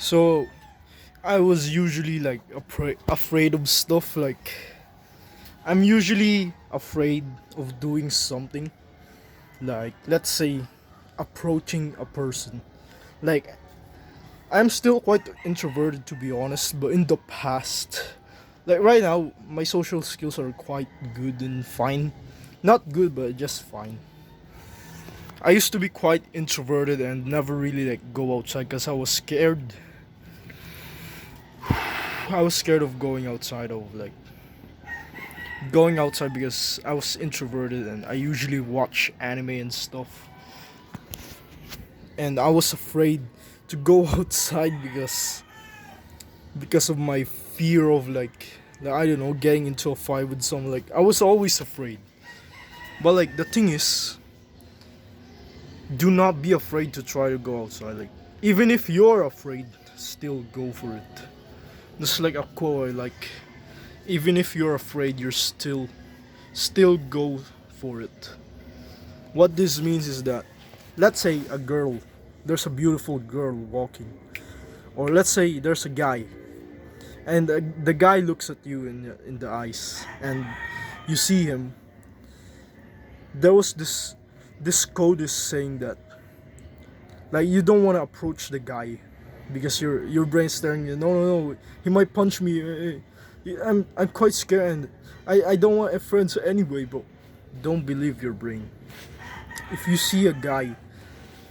So I was usually like afraid of stuff. Like I'm usually afraid of doing something. Like let's say approaching a person. Like I'm still quite introverted to be honest, but in the past, like right now, my social skills are quite good and fine. Not good, but just fine. I used to be quite introverted and never really like go outside because I was scared. I was scared of going outside because I was introverted and I usually watch anime and stuff. And I was afraid to go outside because of my fear of I don't know, getting into a fight with someone. Like I was always afraid. But like the thing is, do not be afraid to try to go outside. Like even if you're afraid, still go for it. Just like a quote I like, even if you're afraid, you're still go for it. What this means is that, let's say there's a beautiful girl walking, or let's say there's a guy, and the guy looks at you in the eyes, and you see him. There was this code is saying that like you don't want to approach the guy because your brain's telling you no, he might punch me. I'm quite scared and I don't want a friends anyway, but don't believe your brain. If you see a guy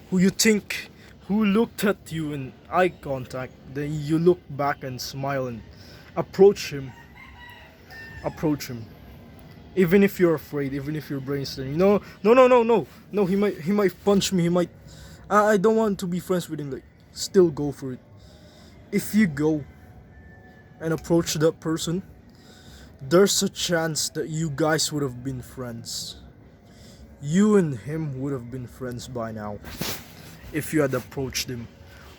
who you think who looked at you in eye contact, then you look back and smile and approach him. Approach him. Even if you're afraid, even if your brain's saying, no, he might punch me, he might. I don't want to be friends with him. Like, still go for it. If you go and approach that person, there's a chance that you guys would have been friends. You and him would have been friends by now if you had approached him.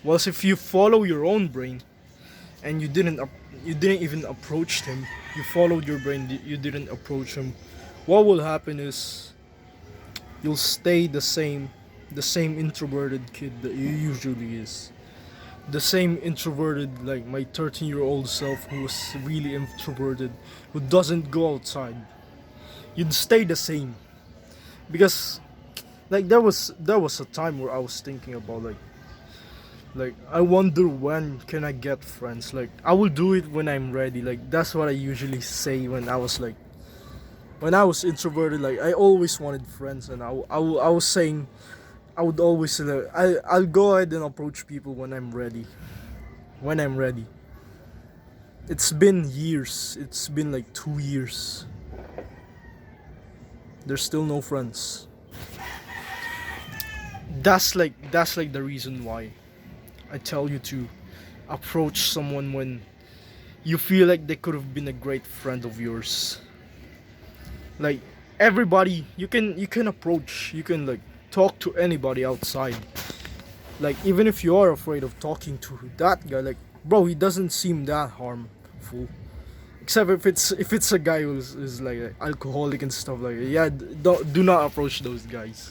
Whilst if you follow your own brain and you didn't even approach him, you followed your brain, you didn't approach him. What will happen is you'll stay the same introverted kid that you usually is. The same introverted, like my 13-year-old self who was really introverted, who doesn't go outside. You'd stay the same because like there was a time where I was thinking about like I wonder when can I get friends. Like I will do it when I'm ready. Like that's what I usually say when I was introverted. Like I always wanted friends, and I was saying I would always say that I'll go ahead and approach people when I'm ready. When I'm ready. It's been years. It's been like 2 years. There's still no friends. That's like the reason why I tell you to approach someone when you feel like they could have been a great friend of yours. Like everybody, you can approach, you can like talk to anybody outside. Like even if you are afraid of talking to that guy, like bro, he doesn't seem that harmful. Except if it's a guy who's like alcoholic and stuff like that. Yeah, do not approach those guys.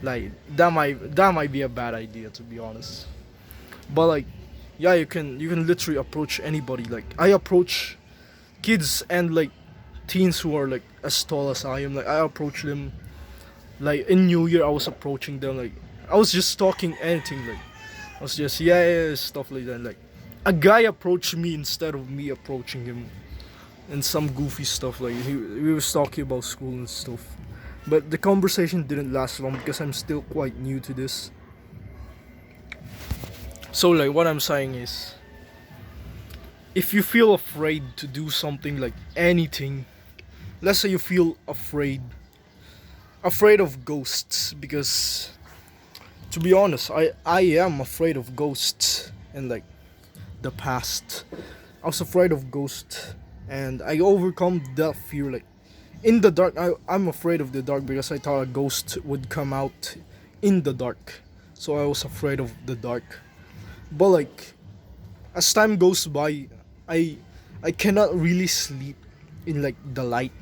Like that might be a bad idea to be honest. But like yeah, you can literally approach anybody. Like I approach kids and like teens who are like as tall as I am. Like I approach them. Like in New Year, I was approaching them. Like I was just talking anything. Like I was just yeah, stuff like that. Like a guy approached me instead of me approaching him, and some goofy stuff. Like we was talking about school and stuff. But the conversation didn't last long because I'm still quite new to this. So like what I'm saying is, if you feel afraid to do something like anything, let's say you feel afraid of ghosts, because to be honest, I am afraid of ghosts. And like the past, I was afraid of ghosts, and I overcome that fear. Like in the dark, I'm afraid of the dark because I thought a ghost would come out in the dark, so I was afraid of the dark. But like as time goes by, I I cannot really sleep in like the light.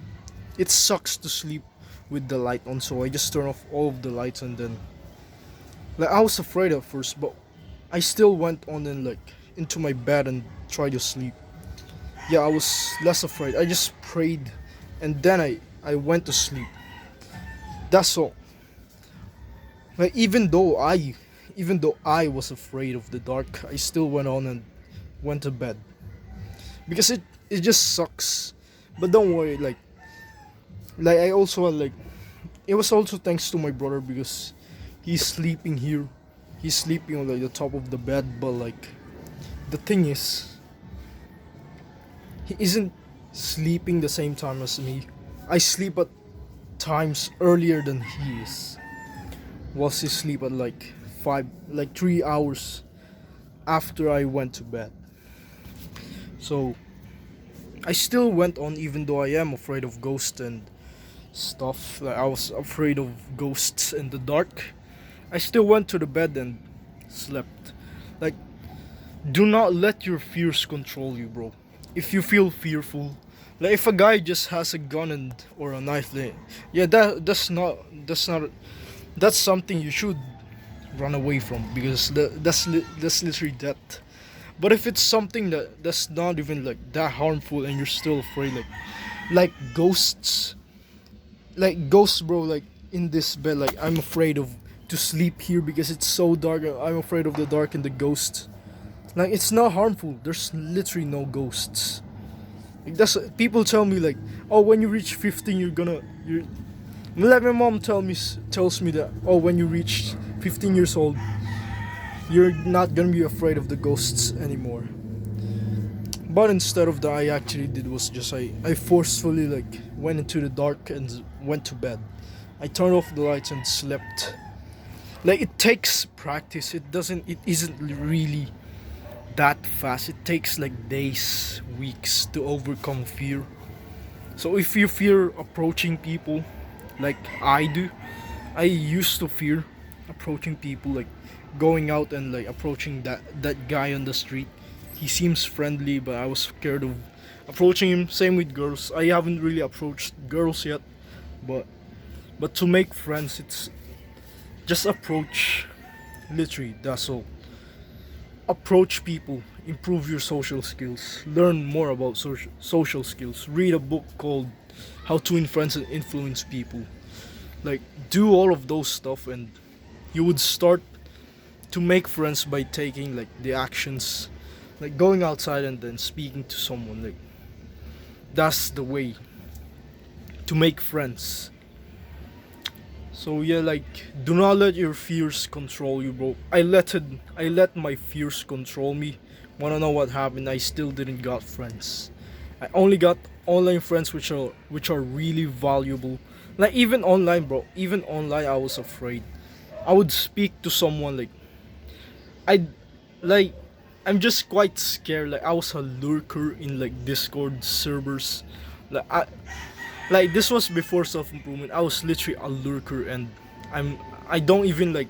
It sucks to sleep with the light on, so I just turn off all of the lights. And then like I was afraid at first, but I still went on and like into my bed and tried to sleep. Yeah, I was less afraid. I just prayed and then I went to sleep. That's all. Like even though I was afraid of the dark, I still went on and went to bed. Because it just sucks. But don't worry, like I also had like it was also thanks to my brother because he's sleeping here. He's sleeping on like the top of the bed, but like the thing is he isn't sleeping the same time as me. I sleep at times earlier than he is. Was he sleep at like 3 hours after I went to bed. So I still went on even though I am afraid of ghosts and stuff. Like I was afraid of ghosts in the dark. I still went to the bed and slept. Like do not let your fears control you, bro. If you feel fearful, like if a guy just has a gun and or a knife, then yeah, that's not that's something you should run away from because that's literally death. But if it's something that's not even like that harmful and you're still afraid, like ghosts, like ghosts, bro, like in this bed, like I'm afraid of to sleep here because it's so dark. I'm afraid of the dark and the ghosts. Like it's not harmful. There's literally no ghosts. Like that's people tell me like, oh, when you reach 15, you're like my mom tells me that oh, when you reach 15 years old, you're not gonna be afraid of the ghosts anymore. But instead of that, I actually did was just I forcefully like went into the dark and went to bed. I turned off the lights and slept. Like it takes practice. It isn't really that fast. It takes like days, weeks to overcome fear. So if you fear approaching people like I do, I used to fear approaching people, like going out and like approaching that guy on the street. He seems friendly, but I was scared of approaching him. Same with girls. I haven't really approached girls yet, but to make friends, it's just approach. Literally, that's all. Approach people, improve your social skills, learn more about social skills. Read a book called How to Influence and Influence People. Like do all of those stuff and you would start to make friends by taking like the actions, like going outside and then speaking to someone. Like that's the way to make friends. So yeah, like do not let your fears control you, bro. I let my fears control me. Wanna know what happened? I still didn't got friends. I only got online friends which are really valuable. Like even online, bro. Even online I was afraid. I would speak to someone I like I'm just quite scared. Like I was a lurker in like Discord servers. Like this was before self improvement. I was literally a lurker and I don't even like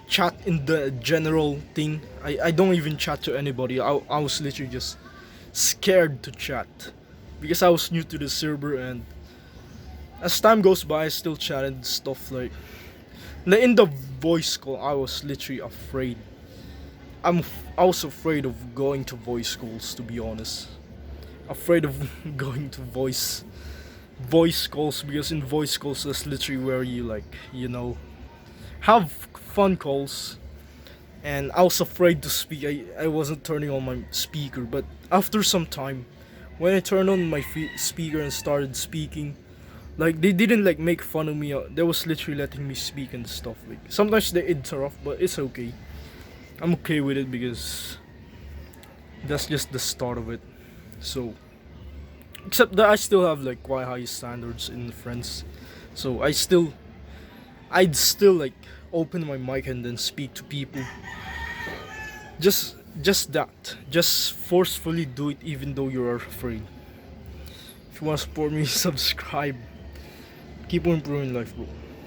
chat in the general thing. I don't even chat to anybody. I was literally just scared to chat because I was new to the server and as time goes by I still chat and stuff like in the voice call I was literally afraid. I was afraid of going to voice calls, to be honest. Afraid of going to voice calls because in voice calls that's literally where you like have fun calls. And I was afraid to speak. I wasn't turning on my speaker, but after some time when I turned on my speaker and started speaking, like they didn't like make fun of me. They was literally letting me speak and stuff. Like sometimes they interrupt, but it's okay. I'm okay with it because that's just the start of it. So except that I still have like quite high standards in friends. So I'd still like open my mic and then speak to people. Just that. Just forcefully do it even though you're afraid. If you wanna support me, subscribe. Keep on improving life, bro.